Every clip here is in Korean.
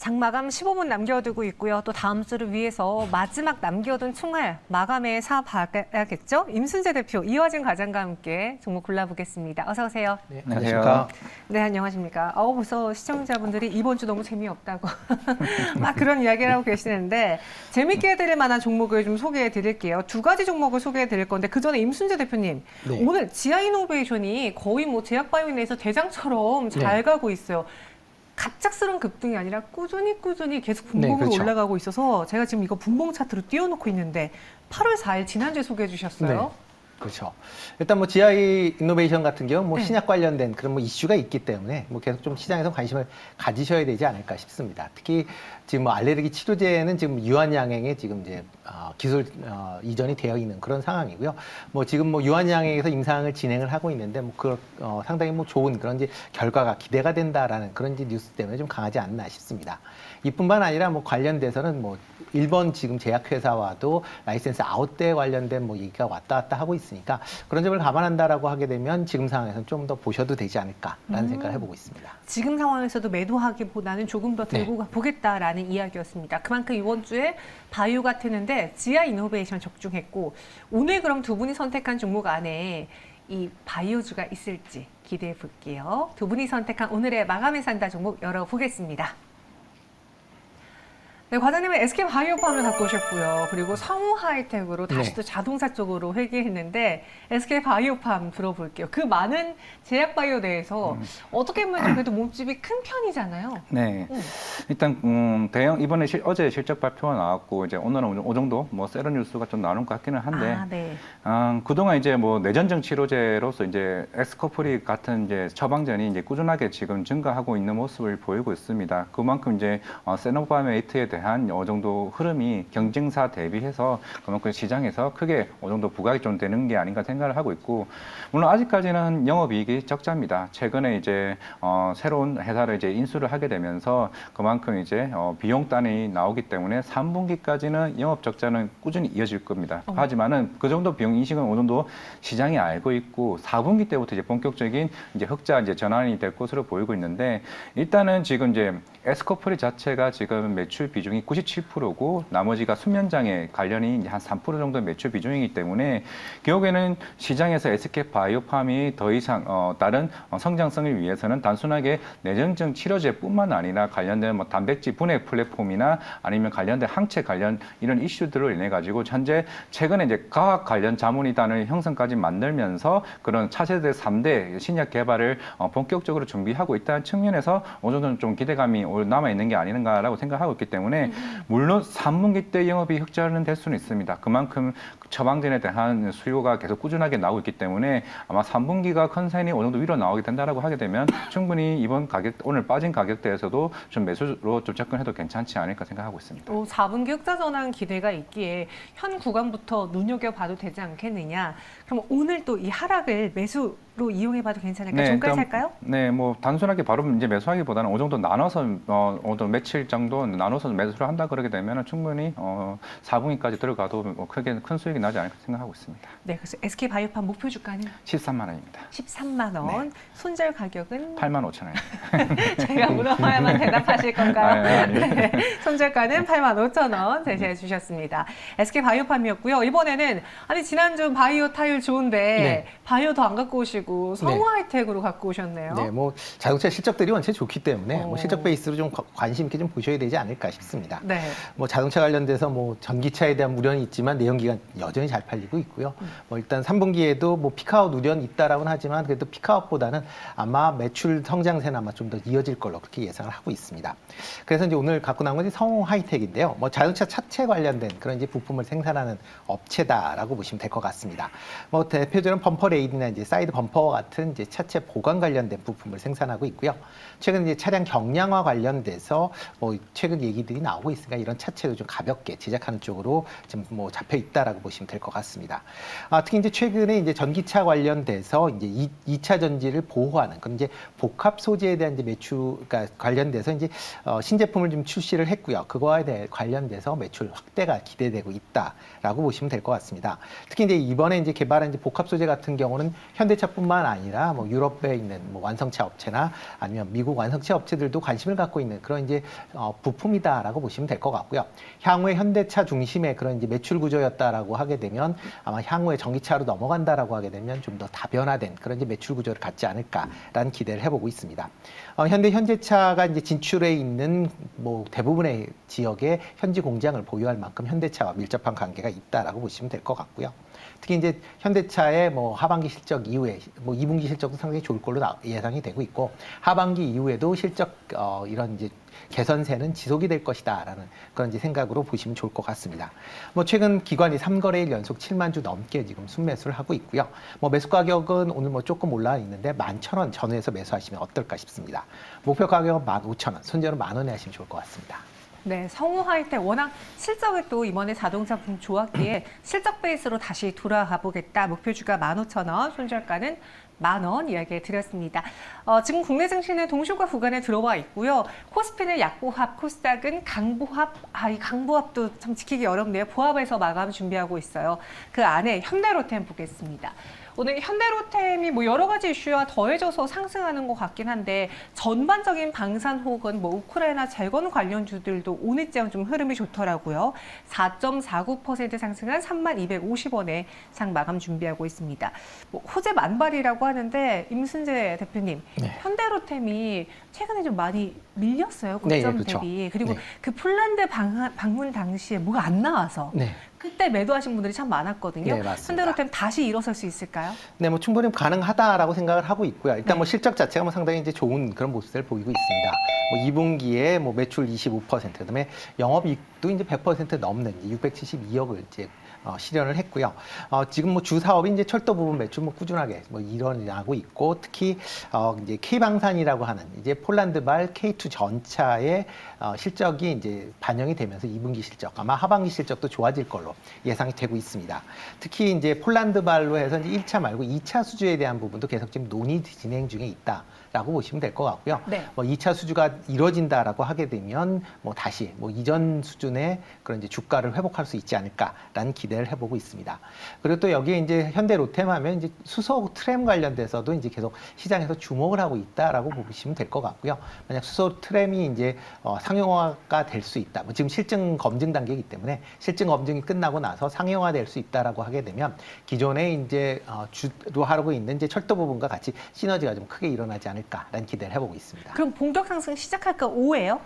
장마감 15분 남겨두고 있고요. 또 다음 주를 위해서 마지막 남겨둔 총알 마감에 사봐야겠죠? 임순재 대표, 이화진 과장과 함께 종목 골라보겠습니다. 어서 오세요. 네, 안녕하십니까. 네, 안녕하십니까. 벌써 시청자분들이 이번 주 너무 재미없다고 막 그런 이야기를 하고 계시는데 재밌게 해드릴 만한 종목을 좀 소개해 드릴게요. 두 가지 종목을 소개해 드릴 건데 그 전에 임순재 대표님, 네. 오늘 지아이노베이션이 거의 뭐 제약바이오 내에서 대장처럼 잘 가고 있어요. 갑작스러운 급등이 아니라 꾸준히 계속 분봉으로 그렇죠. 올라가고 있어서 제가 지금 이거 분봉 차트로 띄워놓고 있는데 8월 4일 지난주에 소개해 주셨어요. 그렇죠. 일단 뭐 GI 이노베이션 같은 경우 뭐 네. 신약 관련된 그런 뭐 이슈가 있기 때문에 뭐 계속 좀 시장에서 관심을 가지셔야 되지 않을까 싶습니다. 특히 지금 뭐 알레르기 치료제는 지금 유한양행에 지금 이제 기술 이전이 되어 있는 그런 상황이고요. 뭐 지금 뭐 유한양행에서 임상을 진행을 하고 있는데 뭐 상당히 뭐 좋은 그런 이제 결과가 기대가 된다라는 그런 이제 뉴스 때문에 좀 강하지 않나 싶습니다. 이뿐만 아니라 뭐 관련돼서는 뭐 일본 지금 제약회사와도 라이센스 아웃대 관련된 뭐 얘기가 왔다 갔다 하고 있으니까 그런 점을 감안한다라고 하게 되면 지금 상황에서는 좀 더 보셔도 되지 않을까라는 생각을 해보고 있습니다. 지금 상황에서도 매도하기보다는 조금 더 들고 보겠다라는 이야기였습니다. 그만큼 이번 주에 바이오가 트는데 지아이노베이션 적중했고 오늘 그럼 두 분이 선택한 종목 안에 이 바이오주가 있을지 기대해 볼게요. 두 분이 선택한 오늘의 마감에 산다 종목 열어보겠습니다. 네, 과장님은 SK바이오팜을 갖고 오셨고요. 그리고 성우 하이텍으로 다시 또 자동차 쪽으로 회귀했는데 SK바이오팜 들어볼게요. 그 많은 제약바이오 내에서 어떻게 보면 좀 그래도 몸집이 큰 편이잖아요. 네. 일단 대형 이번에 어제 실적 발표가 나왔고 이제 오늘은 이 정도 뭐 세러 뉴스가 좀 나오는 것 같기는 한데 그동안 이제 뭐 뇌전증 치료제로서 이제 엑스코프리 같은 이제 처방전이 이제 꾸준하게 지금 증가하고 있는 모습을 보이고 있습니다. 그만큼 이제 세노바메이트에 대한 어느 정도 흐름이 경쟁사 대비해서 그만큼 시장에서 크게 어느 정도 부각이 좀 되는 게 아닌가 생각을 하고 있고, 물론 아직까지는 영업이익이 적자입니다. 최근에 이제 새로운 회사를 이제 인수를 하게 되면서 그만큼 이제 비용단이 나오기 때문에 3분기까지는 영업 적자는 꾸준히 이어질 겁니다. 하지만은 그 정도 비용 인식은 어느 정도 시장이 알고 있고 4분기 때부터 이제 본격적인 이제 흑자 이제 전환이 될 것으로 보이고 있는데, 일단은 지금 이제 에스코프리 자체가 지금 매출 비중이 97%고 나머지가 수면장애 관련이 한 3% 정도 매출 비중이기 때문에 결국에는 시장에서 SK바이오팜이 더 이상 다른 성장성을 위해서는 단순하게 뇌전증 치료제뿐만 아니라 관련된 뭐 단백질 분해 플랫폼이나 아니면 관련된 항체 관련 이런 이슈들로 인해 가지고 현재 최근에 이제 과학 관련 자문위단을 형성까지 만들면서 그런 차세대 3대 신약 개발을 본격적으로 준비하고 있다는 측면에서 어느 정도는 좀 기대감이 남아있는 게 아닌가라고 생각하고 있기 때문에 물론 3분기 때 영업이 흑자는 될 수는 있습니다. 그만큼 처방전에 대한 수요가 계속 꾸준하게 나오고 있기 때문에 아마 3분기가 컨센이 어느 정도 위로 나오게 된다라고 하게 되면 충분히 이번 가격, 오늘 빠진 가격대에서도 좀 매수로 좀 접근해도 괜찮지 않을까 생각하고 있습니다. 4분기 흑자 전환 기대가 있기에 현 구간부터 눈여겨봐도 되지 않겠느냐. 그럼 오늘 또 이 하락을 매수로 이용해봐도 괜찮을까요? 종가에 살까요? 네, 뭐 단순하게 바로 이제 매수하기보다는 어느 정도 나눠서 어느 정도 며칠 정도 나눠서 매수를 한다 그러게 되면 충분히 4분기까지 들어가도 뭐 크게 큰 수익이 나지 않을까 생각하고 있습니다. 네, 그래서 SK바이오팜 목표 주가는 13만 원입니다. 13만 원. 네. 손절 가격은 8만 5천 원. 제가 물어봐야만 대답하실 건가요? 아니. 네. 손절가는 8만 5천 원 제시해 주셨습니다. SK바이오팜이었고요. 이번에는 아니 지난주 바이오 타율 좋은데 바이오 더 안 갖고 오시고 성우 하이텍으로 갖고 오셨네요. 네, 뭐 자동차 실적들이 원체 좋기 때문에 뭐 실적 베이스로 좀 관심 있게 좀 보셔야 되지 않을까 싶습니다. 네. 뭐 자동차 관련돼서 뭐 전기차에 대한 우려는 있지만 내연기관 여전히 잘 팔리고 있고요. 뭐 일단 3분기에도 뭐 피크아웃 우려는 있다라고는 하지만 그래도 피크아웃보다는 아마 매출 성장세는 아마 좀 더 이어질 걸로 그렇게 예상을 하고 있습니다. 그래서 이제 오늘 갖고 나온 것이 성우 하이텍인데요. 뭐 자동차 차체 관련된 그런 이제 부품을 생산하는 업체다라고 보시면 될 것 같습니다. 뭐 대표적인 범퍼 레일이나 이제 사이드 범퍼와 같은 이제 차체 보강 관련된 부품을 생산하고 있고요. 최근 이제 차량 경량화 관련돼서 뭐 최근 얘기들이 나오고 있으니까 이런 차체도 좀 가볍게 제작하는 쪽으로 지금 뭐 잡혀 있다라고 보시면 될 것 같습니다. 특히 이제 최근에 이제 전기차 관련돼서 이제 2차 전지를 보호하는 그런 이제 복합 소재에 대한 이제 매출, 그러니까 관련돼서 이제 신제품을 좀 출시를 했고요. 그거에 대해 관련돼서 매출 확대가 기대되고 있다라고 보시면 될 것 같습니다. 특히 이제 이번에 이제 개발한 이제 복합 소재 같은 경우는 현대차뿐 현대뿐만 아니라 뭐 유럽에 있는 뭐 완성차 업체나 아니면 미국 완성차 업체들도 관심을 갖고 있는 그런 이제 부품이다라고 보시면 될 것 같고요. 향후에 현대차 중심의 그런 이제 매출 구조였다라고 하게 되면 아마 향후에 전기차로 넘어간다라고 하게 되면 좀 더 다변화된 그런 이제 매출 구조를 갖지 않을까라는 기대를 해보고 있습니다. 현대차가 이제 진출해 있는 뭐 대부분의 지역에 현지 공장을 보유할 만큼 현대차와 밀접한 관계가 있다라고 보시면 될 것 같고요. 특히 이제 현대차의 뭐 하반기 실적 이후에 뭐 2분기 실적도 상당히 좋을 걸로 예상이 되고 있고 하반기 이후에도 실적 이런 이제 개선세는 지속이 될 것이다라는 그런 이제 생각으로 보시면 좋을 것 같습니다. 뭐 최근 기관이 3거래일 연속 7만 주 넘게 지금 순매수를 하고 있고요. 뭐 매수 가격은 오늘 뭐 조금 올라 있는데 11,000원 전후에서 매수하시면 어떨까 싶습니다. 목표 가격은 15,000원, 손절은 10,000원에 하시면 좋을 것 같습니다. 네, 성우 하이텍 워낙 실적이 또 이번에 자동차 부품 좋았기에 실적 베이스로 다시 돌아가 보겠다. 목표주가 15,000원, 손절가는 10,000원 이야기 드렸습니다. 지금 국내 증시는 동시효과 구간에 들어와 있고요. 코스피는 약보합, 코스닥은 강보합. 이 강보합도 참 지키기 어렵네요. 보합에서 마감 준비하고 있어요. 그 안에 현대로템 보겠습니다. 오늘 현대로템이 뭐 여러 가지 이슈와 더해져서 상승하는 것 같긴 한데 전반적인 방산 혹은 뭐 우크라이나 재건 관련주들도 오늘장 좀 흐름이 좋더라고요. 4.49% 상승한 3250원에 상 마감 준비하고 있습니다. 뭐 호재 만발이라고 하는데 임순재 대표님, 네. 현대로템이 최근에 좀 많이 밀렸어요. 고점 네, 그렇죠. 대비. 그리고 네. 그 폴란드 방문 당시에 뭐가 안 나와서 네. 그때 매도하신 분들이 참 많았거든요. 네, 맞습니다. 현대로템 다시 일어설 수 있을까요? 네, 뭐 충분히 가능하다라고 생각을 하고 있고요. 일단 뭐 실적 자체가 뭐 상당히 이제 좋은 그런 모습을 보이고 있습니다. 뭐 2분기에 뭐 매출 25%, 그다음에 영업이익도 이제 100% 넘는 672억을 이제 실현을 했고요. 지금 뭐 주 사업이 이제 철도 부분 매출 뭐 꾸준하게 뭐 일어나고 있고 특히 이제 K방산이라고 하는 이제 폴란드발 K2 전차의 실적이 이제 반영이 되면서 2분기 실적 아마 하반기 실적도 좋아질 걸로 예상이 되고 있습니다. 특히 이제 폴란드발로 해서 이제 1차 말고 2차 수주에 대한 부분도 계속 지금 논의 진행 중에 있다라고 보시면 될 것 같고요. 네. 뭐 2차 수주가 이루어진다라고 하게 되면 뭐 다시 뭐 이전 수준의 그런 이제 주가를 회복할 수 있지 않을까라는 기대를 해보고 있습니다. 그리고 또 여기에 이제 현대로템 하면 이제 수소 트램 관련돼서도 이제 계속 시장에서 주목을 하고 있다라고 보시면 될 것 같고요. 만약 수소 트램이 이제 상용화가 될 수 있다. 뭐 지금 실증 검증 단계이기 때문에 실증 검증이 끝나고 나서 상용화 될 수 있다라고 하게 되면 기존에 이제 주로 하고 있는 이제 철도 부분과 같이 시너지가 좀 크게 일어나지 않을까라는 기대를 해보고 있습니다. 그럼 본격 상승 시작할까 5예요?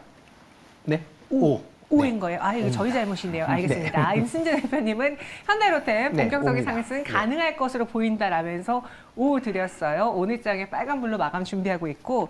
네, 5인 거예요. 이거 저희 잘못이네요. 알겠습니다. 임순재 대표님은 현대로템 네, 본격적인 5입니다. 상승 가능할 것으로 보인다라면서 5 드렸어요. 오늘 장에 빨간불로 마감 준비하고 있고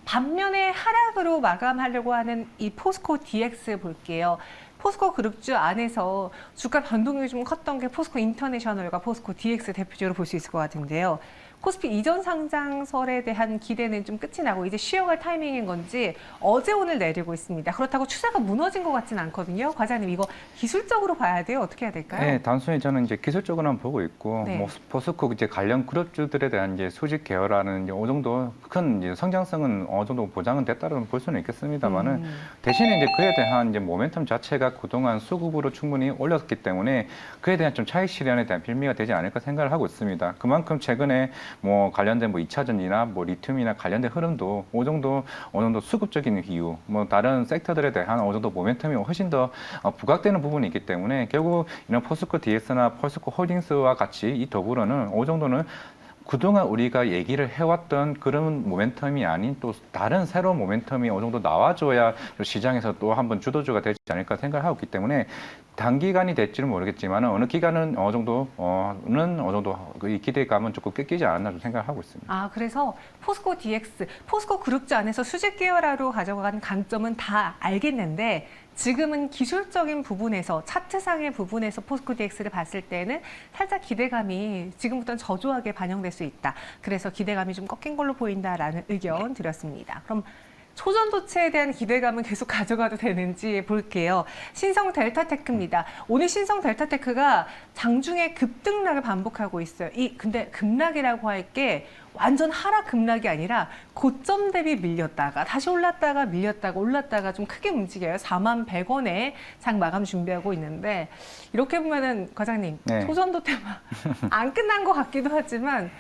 반면에 하락으로 마감하려고 하는 이 포스코 DX 볼게요. 포스코 그룹주 안에서 주가 변동이 좀 컸던 게 포스코 인터내셔널과 포스코 DX 대표적으로 볼 수 있을 것 같은데요. 코스피 이전 상장설에 대한 기대는 좀 끝이 나고 이제 쉬어갈 타이밍인 건지 어제 오늘 내리고 있습니다. 그렇다고 추세가 무너진 것 같지는 않거든요. 과장님 이거 기술적으로 봐야 돼요. 어떻게 해야 될까요? 네, 단순히 저는 이제 기술적으로만 보고 있고, 네. 뭐 포스코 이제 관련 그룹주들에 대한 이제 수직 계열화는 이제 어느 정도 큰 이제 성장성은 어느 정도 보장은 됐다고 볼 수는 있겠습니다만은 대신에 이제 그에 대한 이제 모멘텀 자체가 그동안 수급으로 충분히 올렸기 때문에 그에 대한 좀 차익 실현에 대한 빌미가 되지 않을까 생각을 하고 있습니다. 그만큼 최근에 뭐 관련된 뭐 2차전지나 뭐 리튬이나 관련된 흐름도 어느 정도 수급적인 이유, 뭐 다른 섹터들에 대한 어느 정도 모멘텀이 훨씬 더 부각되는 부분이 있기 때문에 결국 이런 포스코 DX나 포스코 홀딩스와 같이 이 더불어는 어느 정도는 그동안 우리가 얘기를 해왔던 그런 모멘텀이 아닌 또 다른 새로운 모멘텀이 어느 정도 나와줘야 시장에서 또 한번 주도주가 되지 않을까 생각을 하고 있기 때문에 단기간이 될지는 모르겠지만 어느 기간은 어느 정도 이 기대감은 조금 꺾이지 않았나 좀 생각을 하고 있습니다. 그래서 포스코 DX, 포스코 그룹주 안에서 수직 계열화로 가져간 강점은 다 알겠는데 지금은 기술적인 부분에서 차트상의 부분에서 포스코 DX를 봤을 때는 살짝 기대감이 지금부터는 저조하게 반영될 수 있다. 그래서 기대감이 좀 꺾인 걸로 보인다라는 의견 드렸습니다. 그럼 초전도체에 대한 기대감은 계속 가져가도 되는지 볼게요. 신성 델타테크입니다. 오늘 신성 델타테크가 장중에 급등락을 반복하고 있어요. 근데 급락이라고 할 게 완전 하락 급락이 아니라 고점 대비 밀렸다가 다시 올랐다가 밀렸다가 올랐다가 좀 크게 움직여요. 41,100원에 장 마감 준비하고 있는데 이렇게 보면은 과장님 네. 초전도체만 안 끝난 것 같기도 하지만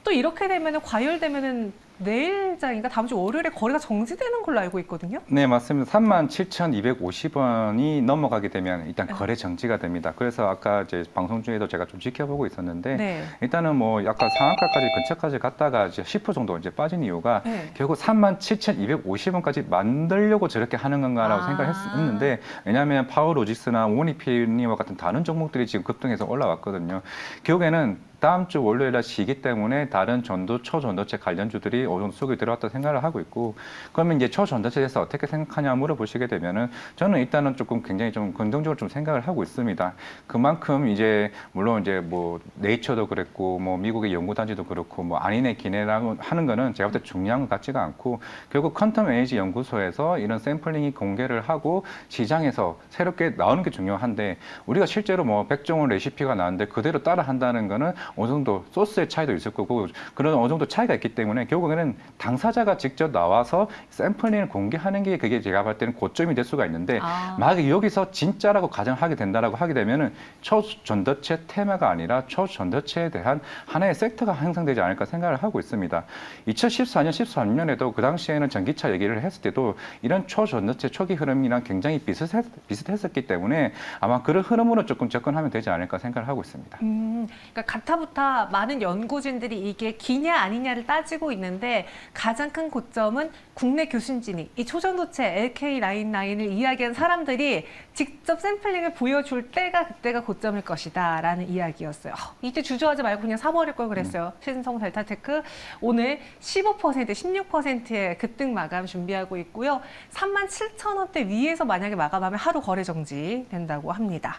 또 이렇게 되면은 과열되면은 내일장인가 다음 주 월요일에 거래가 정지되는 걸로 알고 있거든요. 네, 맞습니다. 37,250원이 넘어가게 되면 일단 거래 정지가 됩니다. 그래서 아까 이제 방송 중에도 제가 좀 지켜보고 있었는데 네. 일단은 뭐 약간 상한가까지 근처까지 갔다가 이제 10% 정도 이제 빠진 이유가 결국 37,250원까지 만들려고 저렇게 하는 건가라고 생각했는데 왜냐하면 파워로직스나 오니피니와 같은 다른 종목들이 지금 급등해서 올라왔거든요. 결국에는 다음 주 월요일에 쉬기 때문에 다른 전도, 초전도체 관련주들이 어느 정도 수급이 들어왔다 생각을 하고 있고 그러면 이제 초전도체에 대해서 어떻게 생각하냐 물어보시게 되면은 저는 일단은 조금 굉장히 좀 긍정적으로 좀 생각을 하고 있습니다. 그만큼 이제 물론 이제 뭐 네이처도 그랬고 뭐 미국의 연구단지도 그렇고 뭐 안인의 기내라고 하는 거는 제가 볼 때 중요한 것 같지가 않고 결국 퀀텀 에너지 연구소에서 이런 샘플링이 공개를 하고 시장에서 새롭게 나오는 게 중요한데 우리가 실제로 뭐 백종원 레시피가 나왔는데 그대로 따라 한다는 거는 어느 정도 소스의 차이도 있을 거고 그런 어느 정도 차이가 있기 때문에 결국에는 당사자가 직접 나와서 샘플링을 공개하는 게 그게 제가 볼 때는 고점이 될 수가 있는데 만약에 여기서 진짜라고 가정하게 된다라고 하게 되면은 초전도체 테마가 아니라 초전도체에 대한 하나의 섹터가 형성되지 않을까 생각을 하고 있습니다. 2014년, 13년에도 그 당시에는 전기차 얘기를 했을 때도 이런 초전도체 초기 흐름이랑 굉장히 비슷했었기 때문에 아마 그런 흐름으로 조금 접근하면 되지 않을까 생각을 하고 있습니다. 그러니까 가타부타 많은 연구진들이 이게 기냐 아니냐를 따지고 있는데 가장 큰 고점은 국내 교신진이 이 초전도체 LK99을 이야기한 사람들이 직접 샘플링을 보여줄 때가 그때가 고점일 것이다 라는 이야기였어요. 이때 주저하지 말고 그냥 사버릴 걸 그랬어요. 신성 델타테크 오늘 15%, 16%의 급등 마감 준비하고 있고요. 37,000원대 위에서 만약에 마감하면 하루 거래 정지 된다고 합니다.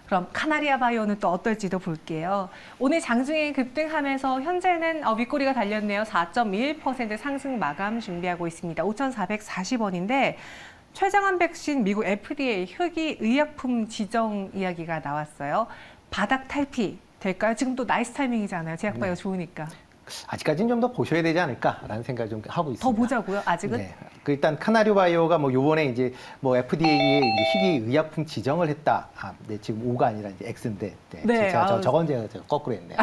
그럼 카나리아 바이오는 또 어떨지도 볼게요. 오늘 장중에 급등하면서 현재는 윗꼬리가 달렸네요. 4.21% 상승 마감 준비하고 있습니다. 5,440원인데 최장한 백신 미국 FDA 흑이 의약품 지정 이야기가 나왔어요. 바닥 탈피 될까요? 지금 또 나이스 타이밍이잖아요. 제약바이오 좋으니까. 아직까지는 좀 더 보셔야 되지 않을까라는 생각을 좀 하고 있습니다. 더 보자고요? 아직은? 네. 그 일단 카나리오 바이오가 뭐 요번에 이제 뭐 FDA에 이제 희귀 의약품 지정을 했다. 네, 지금 5가 아니라 이제 X인데. 네. 저건 제가 거꾸로 했네요.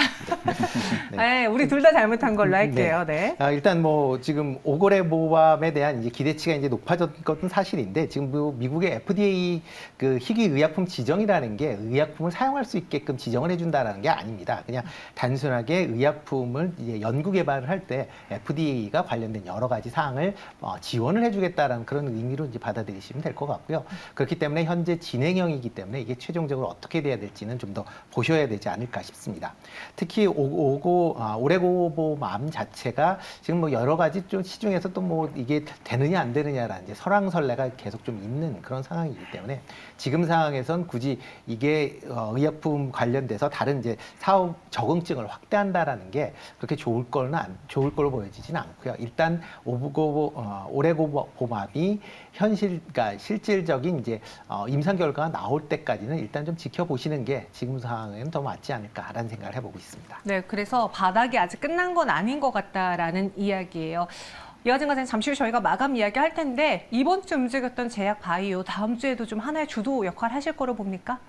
네, 우리 둘 다 잘못한 걸로 할게요. 네. 일단 뭐 지금 오고래 보암에 대한 이제 기대치가 이제 높아졌던 것은 사실인데 지금 뭐 미국의 FDA 그 희귀 의약품 지정이라는 게 의약품을 사용할 수 있게끔 지정을 해준다라는 게 아닙니다. 그냥 단순하게 의약품을 이제 연구 개발을 할 때 FDA가 관련된 여러 가지 사항을 지원을 해주겠다라는 그런 의미로 이제 받아들이시면 될 것 같고요. 그렇기 때문에 현재 진행형이기 때문에 이게 최종적으로 어떻게 돼야 될지는 좀 더 보셔야 되지 않을까 싶습니다. 특히 오레고보암 자체가 지금 뭐 여러 가지 좀 시중에서 또 뭐 이게 되느냐 안 되느냐라는 이제 설왕설래가 계속 좀 있는 그런 상황이기 때문에 지금 상황에선 굳이 이게 의약품 관련돼서 다른 이제 사업 적응증을 확대한다라는 게 그렇게 좋을 걸로 보여지지는 않고요. 일단 오레고보암이 그러니까 실질적인 이제 임상 결과가 나올 때까지는 일단 좀 지켜보시는 게 지금 상황에는 더 맞지 않을까라는 생각을 해보고 있습니다. 네, 그래서 바닥이 아직 끝난 건 아닌 것 같다라는 이야기예요. 이화진 과장님 잠시 후 저희가 마감 이야기 할 텐데 이번 주 움직였던 제약 바이오 다음 주에도 좀 하나의 주도 역할 하실 거로 봅니까?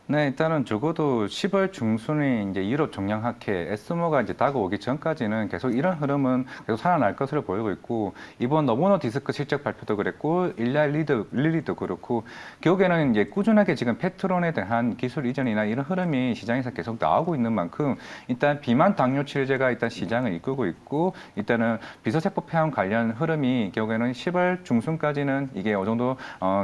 네, 일단은 적어도 10월 중순에 이제 유럽 종량학회 에스모가 이제 다가오기 전까지는 계속 이런 흐름은 계속 살아날 것으로 보이고 있고 이번 노보노 디스크 실적 발표도 그랬고 일라이 릴리도 그렇고 결국에는 이제 꾸준하게 지금 페트론에 대한 기술 이전이나 이런 흐름이 시장에서 계속 나오고 있는 만큼 일단 비만 당뇨 치료제가 일단 시장을 이끌고 있고 일단은 비서세포 폐암 관련 흐름이 결국에는 10월 중순까지는 이게 어느 정도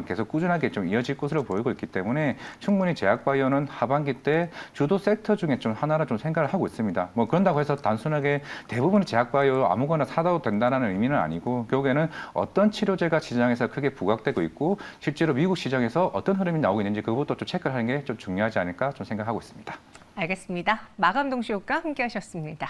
계속 꾸준하게 좀 이어질 것으로 보이고 있기 때문에 충분히 제약 바이오는 하반기 때 주도 섹터 중에 좀 하나로 좀 생각을 하고 있습니다. 뭐 그런다고 해서 단순하게 대부분의 제약 바이오 아무거나 사도 된다는 의미는 아니고 결국에는 어떤 치료제가 시장에서 크게 부각되고 있고 실제로 미국 시장에서 어떤 흐름이 나오고 있는지 그것도 좀 체크를 하는 게 좀 중요하지 않을까 좀 생각하고 있습니다. 알겠습니다. 마감 동시효과 함께 하셨습니다.